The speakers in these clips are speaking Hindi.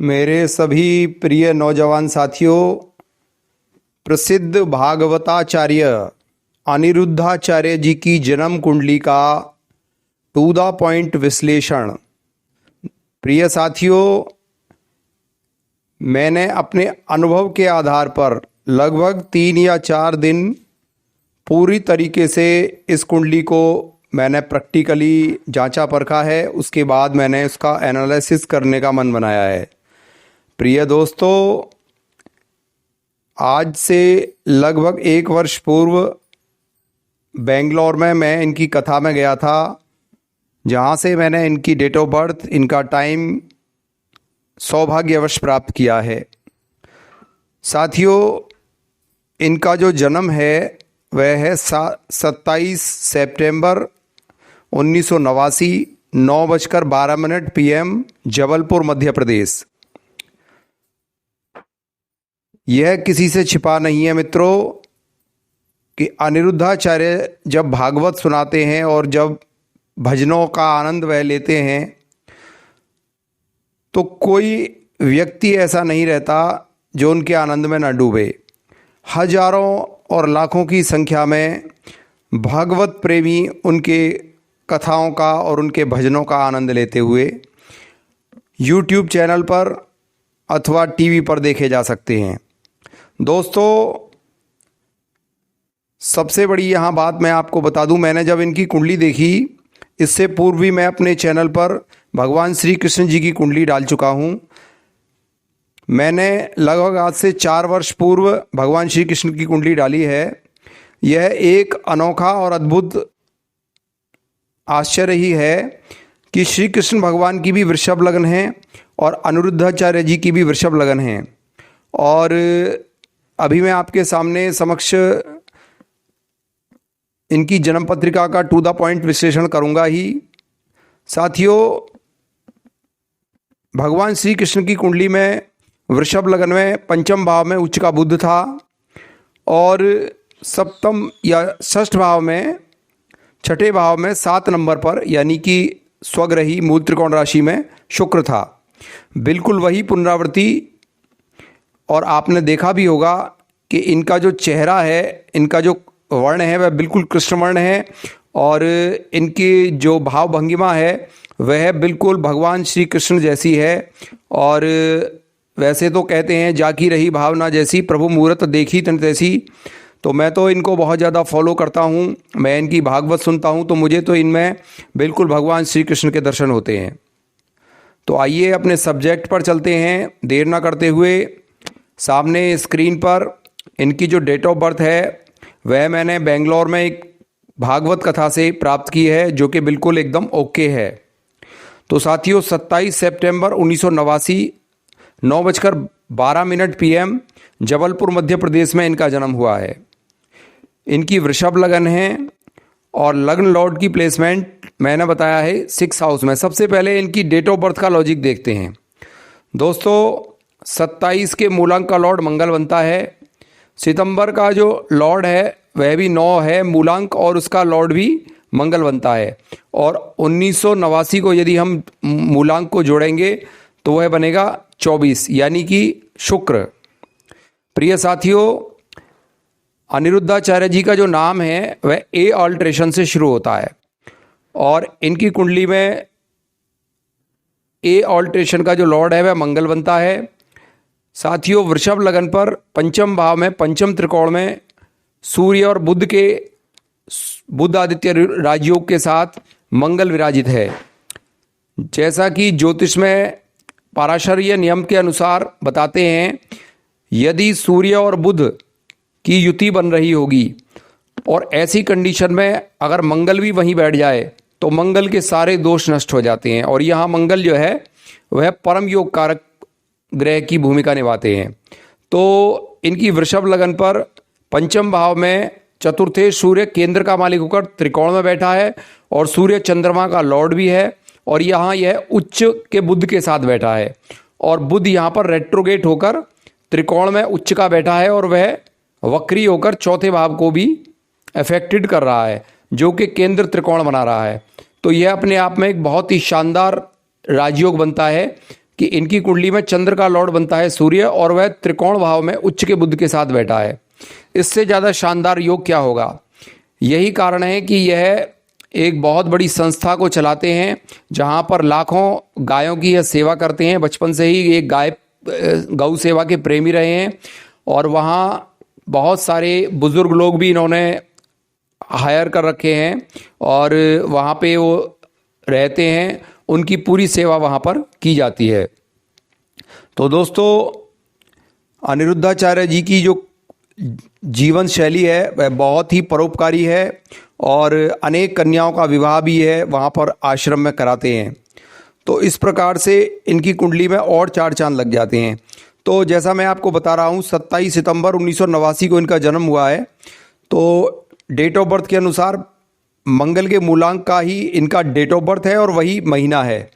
मेरे सभी प्रिय नौजवान साथियों, प्रसिद्ध भागवताचार्य अनिरुद्धाचार्य जी की जन्म कुंडली का टू द पॉइंट विश्लेषण। प्रिय साथियों, मैंने अपने अनुभव के आधार पर लगभग 3 या 4 दिन पूरी तरीके से इस कुंडली को मैंने प्रैक्टिकली जांचा परखा है। उसके बाद मैंने उसका एनालिसिस करने का मन बनाया है। प्रिय दोस्तों, आज से लगभग 1 वर्ष पूर्व बेंगलोर में मैं इनकी कथा में गया था, जहाँ से मैंने इनकी डेट ऑफ बर्थ, इनका टाइम सौभाग्यवश प्राप्त किया है। साथियों, इनका जो जन्म है वह है 27 सितंबर 1989, 9:12 PM, जबलपुर, मध्य प्रदेश। यह किसी से छिपा नहीं है मित्रों कि अनिरुद्धाचार्य जब भागवत सुनाते हैं और जब भजनों का आनंद वह लेते हैं तो कोई व्यक्ति ऐसा नहीं रहता जो उनके आनंद में न डूबे। हजारों और लाखों की संख्या में भागवत प्रेमी उनके कथाओं का और उनके भजनों का आनंद लेते हुए YouTube चैनल पर अथवा टीवी पर देखे जा सकते हैं। दोस्तों, सबसे बड़ी यहाँ बात मैं आपको बता दूँ, मैंने जब इनकी कुंडली देखी, इससे पूर्व भी मैं अपने चैनल पर भगवान श्री कृष्ण जी की कुंडली डाल चुका हूँ। मैंने लगभग आज से 4 वर्ष पूर्व भगवान श्री कृष्ण की कुंडली डाली है। यह एक अनोखा और अद्भुत आश्चर्य ही है कि श्री कृष्ण भगवान की भी वृषभ लगन है और अनिरुद्धाचार्य जी की भी वृषभ लगन है। और अभी मैं आपके सामने समक्ष इनकी जन्म पत्रिका का टू द पॉइंट विश्लेषण करूंगा ही। साथियों, भगवान श्री कृष्ण की कुंडली में वृषभ लगन में पंचम भाव में उच्च का बुध था और सप्तम या षष्ठ भाव में, छठे भाव में 7 नंबर पर यानी कि स्वग्रही मूल त्रिकोण राशि में शुक्र था। बिल्कुल वही पुनरावृत्ति। और आपने देखा भी होगा कि इनका जो चेहरा है, इनका जो वर्ण है वह बिल्कुल कृष्ण वर्ण है और इनकी जो भाव भंगिमा है वह बिल्कुल भगवान श्री कृष्ण जैसी है। और वैसे तो कहते हैं जाकी रही भावना जैसी, प्रभु मूरत देखी तन तैसी। तो मैं तो इनको बहुत ज़्यादा फॉलो करता हूँ, मैं इनकी भागवत सुनता हूँ, तो मुझे तो इनमें बिल्कुल भगवान श्री कृष्ण के दर्शन होते हैं। तो आइए अपने सब्जेक्ट पर चलते हैं, देर ना करते हुए। सामने स्क्रीन पर इनकी जो डेट ऑफ बर्थ है वह मैंने बेंगलोर में एक भागवत कथा से प्राप्त की है, जो कि बिल्कुल एकदम ओके है। तो साथियों, 27 सितंबर 1989, 9:12 PM, जबलपुर, मध्य प्रदेश में इनका जन्म हुआ है। इनकी वृषभ लगन है और लग्न लॉर्ड की प्लेसमेंट मैंने बताया है 6 हाउस में। सबसे पहले इनकी डेट ऑफ बर्थ का लॉजिक देखते हैं। दोस्तों, 27 के मूलांक का लॉर्ड मंगल बनता है। सितंबर का जो लॉर्ड है वह भी 9 है मूलांक और उसका लॉर्ड भी मंगल बनता है। और 1989 को यदि हम मूलांक को जोड़ेंगे तो वह बनेगा 24 यानी कि शुक्र। प्रिय साथियों, अनिरुद्धाचार्य जी का जो नाम है वह ए ऑल्ट्रेशन से शुरू होता है और इनकी कुंडली में ए ऑल्ट्रेशन का जो लॉर्ड है वह मंगल बनता है। साथियों, वृषभ लगन पर पंचम भाव में, पंचम त्रिकोण में सूर्य और बुध के, बुध आदित्य राजयोग के साथ मंगल विराजित है। जैसा कि ज्योतिष में पाराशर्य नियम के अनुसार बताते हैं, यदि सूर्य और बुध की युति बन रही होगी और ऐसी कंडीशन में अगर मंगल भी वहीं बैठ जाए तो मंगल के सारे दोष नष्ट हो जाते हैं। और यहाँ मंगल जो है वह परम योग कारक ग्रह की भूमिका निभाते हैं। तो इनकी वृषभ लगन पर पंचम भाव में चतुर्थे सूर्य केंद्र का मालिक होकर त्रिकोण में बैठा है और सूर्य चंद्रमा का लॉर्ड भी है और यहाँ यह उच्च के बुध के साथ बैठा है और बुध यहाँ पर रेट्रोगेट होकर त्रिकोण में उच्च का बैठा है और वह वक्री होकर चौथे भाव को भी अफेक्टेड कर रहा है, जो कि केंद्र त्रिकोण बना रहा है। तो यह अपने आप में एक बहुत ही शानदार राजयोग बनता है कि इनकी कुंडली में चंद्र का लॉर्ड बनता है सूर्य, और वह त्रिकोण भाव में उच्च के बुध के साथ बैठा है। इससे ज़्यादा शानदार योग क्या होगा। यही कारण है कि यह एक बहुत बड़ी संस्था को चलाते हैं, जहां पर लाखों गायों की यह सेवा करते हैं। बचपन से ही एक गौ सेवा के प्रेमी रहे हैं, और वहां बहुत सारे बुजुर्ग लोग भी इन्होंने हायर कर रखे हैं, और वहां पे वो रहते हैं, उनकी पूरी सेवा वहां पर की जाती है। तो दोस्तों, अनिरुद्धाचार्य जी की जो जीवन शैली है वह बहुत ही परोपकारी है, और अनेक कन्याओं का विवाह भी है वहाँ पर आश्रम में कराते हैं। तो इस प्रकार से इनकी कुंडली में और 4 चांद लग जाते हैं। तो जैसा मैं आपको बता रहा हूँ, 27 सितंबर 1989 को इनका जन्म हुआ है। तो डेट ऑफ बर्थ के अनुसार मंगल के मूलांक का ही इनका डेट ऑफ बर्थ है, और वही महीना है।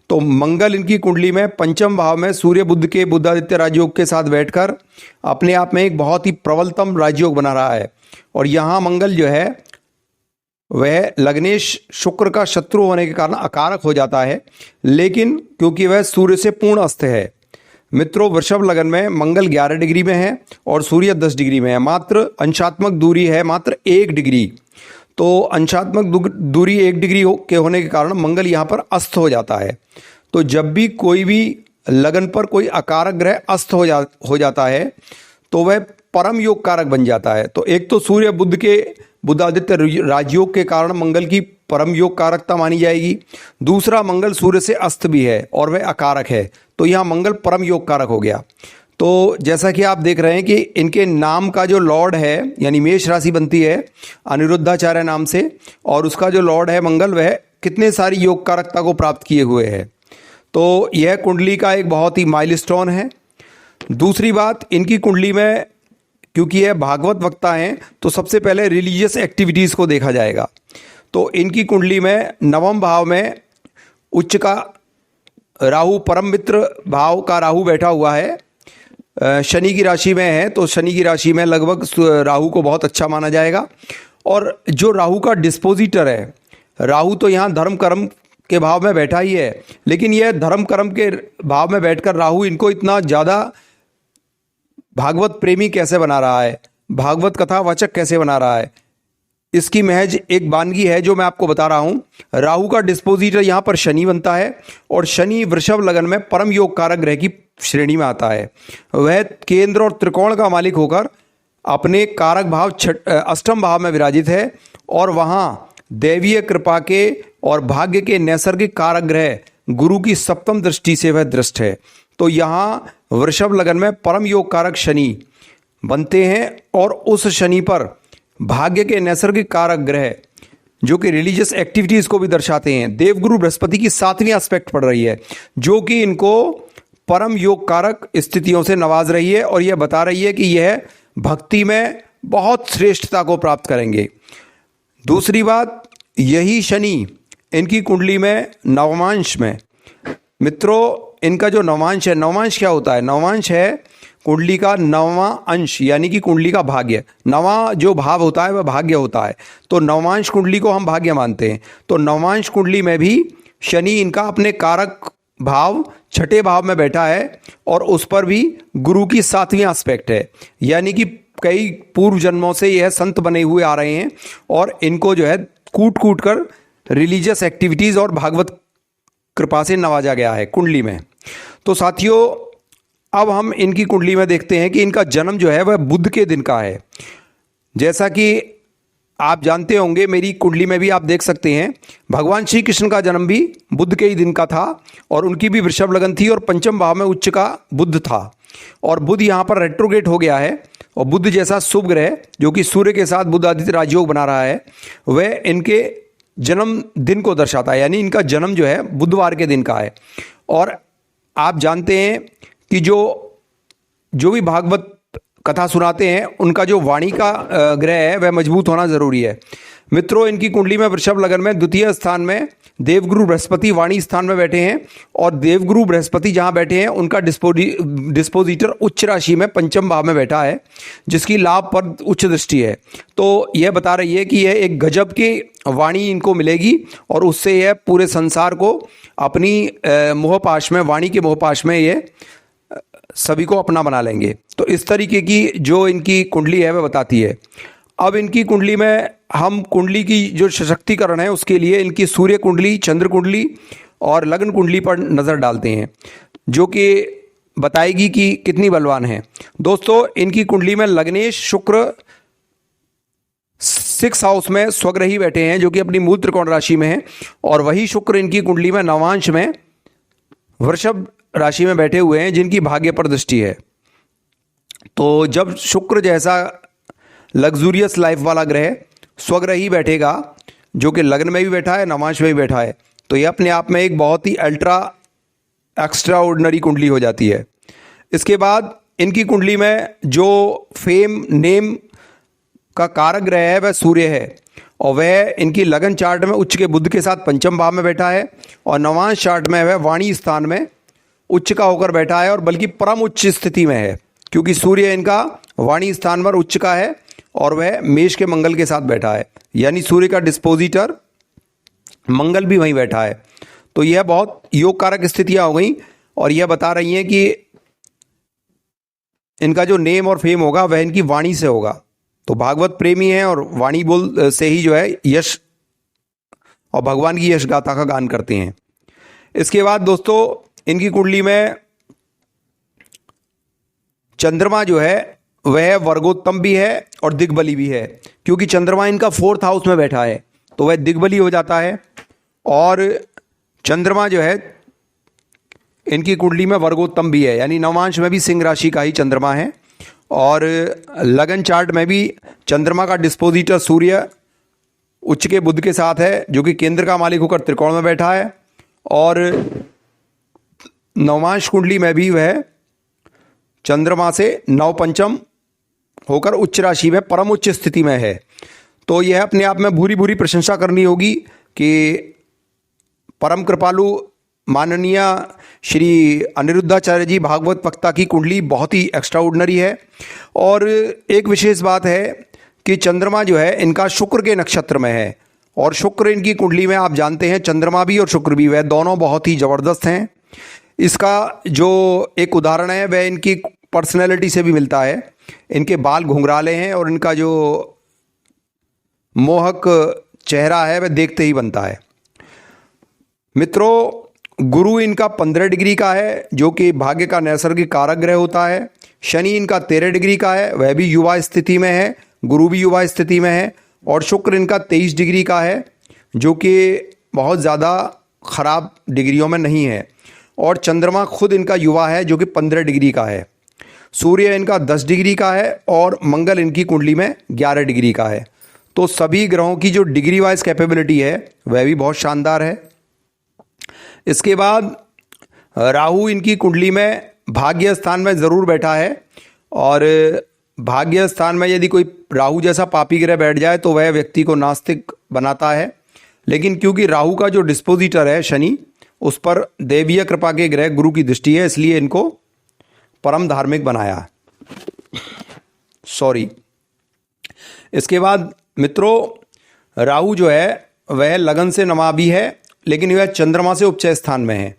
तो मंगल इनकी कुंडली में पंचम भाव में सूर्य बुध के बुधादित्य राजयोग के साथ बैठकर अपने आप में एक बहुत ही प्रबलतम राजयोग बना रहा है। और यहाँ मंगल जो है वह लग्नेश शुक्र का शत्रु होने के कारण अकारक हो जाता है, लेकिन क्योंकि वह सूर्य से पूर्ण अस्त है। मित्रों, वृषभ लगन में मंगल 11 डिग्री में है और सूर्य 10 डिग्री में है। मात्र अंशात्मक दूरी है मात्र 1 डिग्री। तो अंशात्मक दूरी 1 डिग्री के होने के कारण मंगल यहाँ पर अस्त हो जाता है। तो जब भी कोई भी लगन पर कोई अकारक ग्रह अस्त हो जाता है तो वह परम योग कारक बन जाता है। तो एक तो सूर्य बुध के बुधादित्य राजयोग के कारण मंगल की परम योग कारकता मानी जाएगी। दूसरा, मंगल सूर्य से अस्त भी है और वह अकारक है, तो यहाँ मंगल परम योग कारक हो गया। तो जैसा कि आप देख रहे हैं कि इनके नाम का जो लॉर्ड है, यानी मेष राशि बनती है अनिरुद्धाचार्य नाम से, और उसका जो लॉर्ड है मंगल, वह कितने सारी योग कारकता को प्राप्त किए हुए है। तो यह कुंडली का एक बहुत ही माइलस्टोन है। दूसरी बात, इनकी कुंडली में क्योंकि यह भागवत वक्ता हैं, तो सबसे पहले रिलीजियस एक्टिविटीज़ को देखा जाएगा। तो इनकी कुंडली में नवम भाव में उच्च का राहु, परम मित्र भाव का राहु बैठा हुआ है, शनि की राशि में है। तो शनि की राशि में लगभग राहु को बहुत अच्छा माना जाएगा। और जो राहु का डिस्पोजिटर है, राहु तो यहाँ धर्म कर्म के भाव में बैठा ही है, लेकिन यह धर्म कर्म के भाव में बैठकर राहु इनको इतना ज़्यादा भागवत प्रेमी कैसे बना रहा है, भागवत कथा वाचक कैसे बना रहा है, इसकी महज एक वानगी है जो मैं आपको बता रहा हूं। राहु का डिस्पोजिटर यहां पर शनि बनता है, और शनि वृषभ लगन में परम योग कारक ग्रह की श्रेणी में आता है। वह केंद्र और त्रिकोण का मालिक होकर अपने कारक भाव अष्टम भाव में विराजित है, और वहां दैवीय कृपा के और भाग्य के नैसर्गिक कारक ग्रह गुरु की सप्तम दृष्टि से वह दृष्ट है। तो यहाँ वृषभ लगन में परम योग कारक शनि बनते हैं, और उस शनि पर भाग्य के नैसर्गिक कारक ग्रह जो कि रिलीजियस एक्टिविटीज़ को भी दर्शाते हैं, देवगुरु बृहस्पति की 7वीं एस्पेक्ट पड़ रही है, जो कि इनको परम योग कारक स्थितियों से नवाज रही है, और यह बता रही है कि यह भक्ति में बहुत श्रेष्ठता को प्राप्त करेंगे। दूसरी बात, यही शनि इनकी कुंडली में नवमांश में, मित्रों इनका जो नवांश है, नवांश क्या होता है? नवांश है कुंडली का 9वां अंश, यानी कि कुंडली का भाग्य। 9वां जो भाव होता है वह भाग्य होता है, तो नवांश कुंडली को हम भाग्य मानते हैं। तो नवांश कुंडली में भी शनि इनका अपने कारक भाव 6ठे भाव में बैठा है, और उस पर भी गुरु की 7वीं एस्पेक्ट है, यानी कि कई पूर्व जन्मों से यह संत बने हुए आ रहे हैं, और इनको जो है कूट कूट कर रिलीजियस एक्टिविटीज़ और भागवत कृपा से नवाजा गया है कुंडली में। तो साथियों, अब हम इनकी कुंडली में देखते हैं कि इनका जन्म जो है वह बुध के दिन का है। जैसा कि आप जानते होंगे, मेरी कुंडली में भी आप देख सकते हैं, भगवान श्री कृष्ण का जन्म भी बुध के ही दिन का था, और उनकी भी वृषभ लगन थी, और पंचम भाव में उच्च का बुध था। और बुध यहाँ पर रेट्रोगेट हो गया है, और बुध जैसा शुभ ग्रह जो कि सूर्य के साथ बुधादित्य राजयोग बना रहा है, वह इनके जन्म दिन को दर्शाता है, यानी इनका जन्म जो है बुधवार के दिन का है। और आप जानते हैं कि जो भी भागवत कथा सुनाते हैं, उनका जो वाणी का ग्रह है वह मजबूत होना ज़रूरी है। मित्रों, इनकी कुंडली में वृषभ लगन में द्वितीय स्थान में देवगुरु बृहस्पति वाणी स्थान में बैठे हैं, और देवगुरु बृहस्पति जहां बैठे हैं उनका डिस्पोजिटर उच्च राशि में पंचम भाव में बैठा है, जिसकी लाभ पर उच्च दृष्टि है। तो यह बता रही है कि यह एक गजब की वाणी इनको मिलेगी, और उससे यह पूरे संसार को अपनी मोहपाश में, वाणी के मोहपाश में ये सभी को अपना बना लेंगे। तो इस तरीके की जो इनकी कुंडली है वह बताती है। अब इनकी कुंडली में हम कुंडली की जो सशक्तिकरण है उसके लिए इनकी सूर्य कुंडली, चंद्र कुंडली और लग्न कुंडली पर नज़र डालते हैं, जो कि बताएगी कि कितनी बलवान है। दोस्तों, इनकी कुंडली में लग्नेश शुक्र 6 हाउस में स्वग्रही बैठे हैं, जो कि अपनी मूल त्रिकोण राशि में है, और वही शुक्र इनकी कुंडली में नवांश में वृषभ राशि में बैठे हुए हैं, जिनकी भाग्य पर दृष्टि है। तो जब शुक्र जैसा लग्जूरियस लाइफ वाला ग्रह स्वग्रही बैठेगा, जो कि लग्न में भी बैठा है, नवांश में भी बैठा है, तो यह अपने आप में एक बहुत ही अल्ट्रा एक्स्ट्रा ऑर्डिनरी कुंडली हो जाती है। इसके बाद इनकी कुंडली में जो फेम नेम का कारक ग्रह है वह सूर्य है, और वह इनकी लगन चार्ट में उच्च के बुध के साथ पंचम भाव में बैठा है, और नवांश चार्ट में वह वाणी स्थान में उच्च का होकर बैठा है, और बल्कि परम उच्च स्थिति में है, क्योंकि सूर्य इनका वाणी स्थान पर उच्च का है और वह मेष के मंगल के साथ बैठा है, यानी सूर्य का डिस्पोजिटर मंगल भी वहीं बैठा है। तो यह बहुत योग कारक स्थितियां हो गई, और यह बता रही हैं कि इनका जो नेम और फेम होगा वह इनकी वाणी से होगा। तो भागवत प्रेमी हैं और वाणी बोल से ही जो है यश और भगवान की यश गाथा का गान करते हैं। इसके बाद दोस्तों, इनकी कुंडली में चंद्रमा जो है वह वर्गोत्तम भी है और दिग्बली भी है, क्योंकि चंद्रमा इनका 4th हाउस में बैठा है, तो वह दिग्बली हो जाता है। और चंद्रमा जो है इनकी कुंडली में वर्गोत्तम भी है, यानी नवांश में भी सिंह राशि का ही चंद्रमा है, और लगन चार्ट में भी चंद्रमा का डिस्पोजिटर सूर्य उच्च के बुध के साथ है, जो कि केंद्र का मालिक होकर त्रिकोण में बैठा है, और नवांश कुंडली में भी वह चंद्रमा से नव पंचम होकर उच्च राशि में परम उच्च स्थिति में है। तो यह अपने आप में भूरी भूरी प्रशंसा करनी होगी कि परम कृपालु माननीय श्री अनिरुद्धाचार्य जी भागवत वक्ता की कुंडली बहुत ही एक्स्ट्राऑर्डिनरी है। और एक विशेष बात है कि चंद्रमा जो है इनका शुक्र के नक्षत्र में है, और शुक्र इनकी कुंडली में आप जानते हैं चंद्रमा भी और शुक्र भी, वह दोनों बहुत ही ज़बरदस्त हैं। इसका जो एक उदाहरण है वह इनकी पर्सनैलिटी से भी मिलता है। इनके बाल घुंघराले हैं, और इनका जो मोहक चेहरा है वह देखते ही बनता है। मित्रों, गुरु इनका 15 डिग्री का है, जो कि भाग्य का नैसर्गिक कारक ग्रह होता है। शनि इनका 13 डिग्री का है, वह भी युवा स्थिति में है, गुरु भी युवा स्थिति में है। और शुक्र इनका 23 डिग्री का है, जो कि बहुत ज़्यादा खराब डिग्रियों में नहीं है। और चंद्रमा खुद इनका युवा है, जो कि 15 डिग्री का है। सूर्य इनका 10 डिग्री का है, और मंगल इनकी कुंडली में 11 डिग्री का है। तो सभी ग्रहों की जो डिग्री वाइज कैपेबिलिटी है वह भी बहुत शानदार है। इसके बाद राहु इनकी कुंडली में भाग्य स्थान में ज़रूर बैठा है, और भाग्य स्थान में यदि कोई राहु जैसा पापी ग्रह बैठ जाए तो वह व्यक्ति को नास्तिक बनाता है। लेकिन क्योंकि राहु का जो डिस्पोजिटर है शनि, उस पर देवीय कृपा के ग्रह गुरु की दृष्टि है, इसलिए इनको परम धार्मिक बनाया। सॉरी। इसके बाद मित्रों, राहु जो है वह लगन से नमा भी है, लेकिन वह चंद्रमा से उपचय स्थान में है।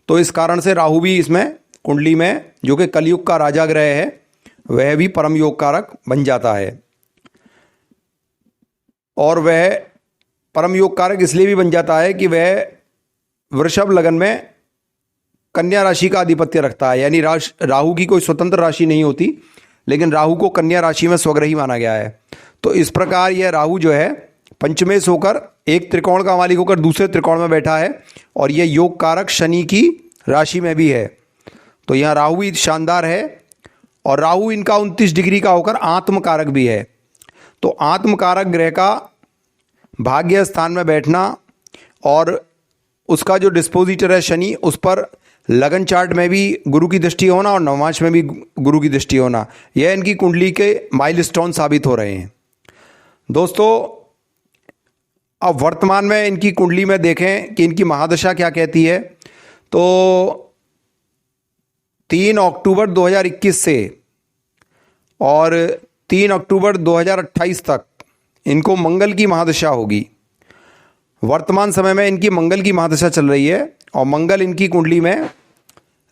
तो इस कारण से राहु भी इसमें कुंडली में, जो कि कलयुग का राजा ग्रह है, वह भी परम योग कारक बन जाता है। और वह परम योग कारक इसलिए भी बन जाता है कि वह वृषभ लगन में कन्या राशि का आधिपत्य रखता है, यानी राहु की कोई स्वतंत्र राशि नहीं होती, लेकिन राहु को कन्या राशि में स्वग्रही माना गया है। तो इस प्रकार यह राहु जो है पंचमेश होकर एक त्रिकोण का मालिक होकर दूसरे त्रिकोण में बैठा है, और यह योग कारक शनि की राशि में भी है। तो यहाँ राहु भी शानदार है, और राहु इनका 29 डिग्री का होकर आत्म कारक भी है। तो आत्म कारक ग्रह का भाग्य स्थान में बैठना, और उसका जो डिस्पोजिटर है शनि, उस पर लगन चार्ट में भी गुरु की दृष्टि होना और नवमांश में भी गुरु की दृष्टि होना, यह इनकी कुंडली के माइलस्टोन साबित हो रहे हैं। दोस्तों, अब वर्तमान में इनकी कुंडली में देखें कि इनकी महादशा क्या कहती है, तो 3 अक्टूबर 2021 से और 3 अक्टूबर 2028 तक इनको मंगल की महादशा होगी। वर्तमान समय में इनकी मंगल की महादशा चल रही है और मंगल इनकी कुंडली में,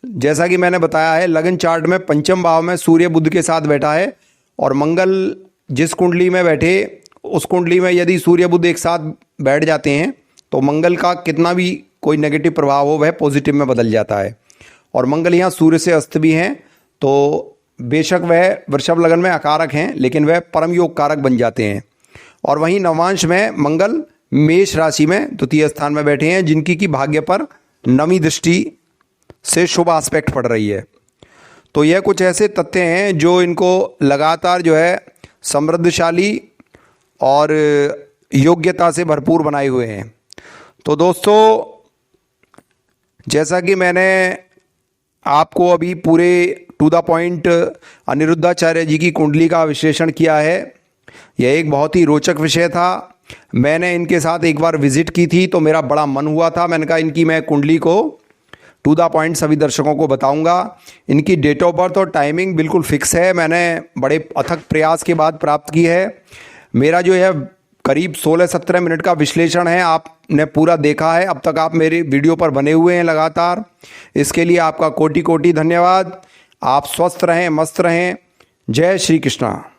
जैसा कि मैंने बताया है, लगन चार्ट में पंचम भाव में सूर्य बुध के साथ बैठा है। और मंगल जिस कुंडली में बैठे उस कुंडली में यदि सूर्य बुध एक साथ बैठ जाते हैं तो मंगल का कितना भी कोई नेगेटिव प्रभाव हो वह पॉजिटिव में बदल जाता है। और मंगल यहाँ सूर्य से अस्त भी हैं, तो बेशक वह वृषभ लगन में अकारक हैं लेकिन वह परम योग कारक बन जाते हैं। और वहीं नवांश में मंगल मेष राशि में द्वितीय स्थान में बैठे हैं, जिनकी की भाग्य पर नवी दृष्टि से शुभ एस्पेक्ट पड़ रही है। तो यह कुछ ऐसे तथ्य हैं जो इनको लगातार जो है समृद्धशाली और योग्यता से भरपूर बनाए हुए हैं। तो दोस्तों, जैसा कि मैंने आपको अभी पूरे टू द पॉइंट अनिरुद्धाचार्य जी की कुंडली का विश्लेषण किया है, यह एक बहुत ही रोचक विषय था। मैंने इनके साथ एक बार विजिट की थी तो मेरा बड़ा मन हुआ था, मैंने कहा इनकी मैं कुंडली को टू द पॉइंट सभी दर्शकों को बताऊंगा। इनकी डेट ऑफ बर्थ और टाइमिंग बिल्कुल फिक्स है, मैंने बड़े अथक प्रयास के बाद प्राप्त की है। मेरा जो है करीब 16-17 मिनट का विश्लेषण है, आपने पूरा देखा है। अब तक आप मेरे वीडियो पर बने हुए हैं लगातार, इसके लिए आपका कोटि कोटि धन्यवाद। आप स्वस्थ रहें, मस्त रहें। जय श्री कृष्णा।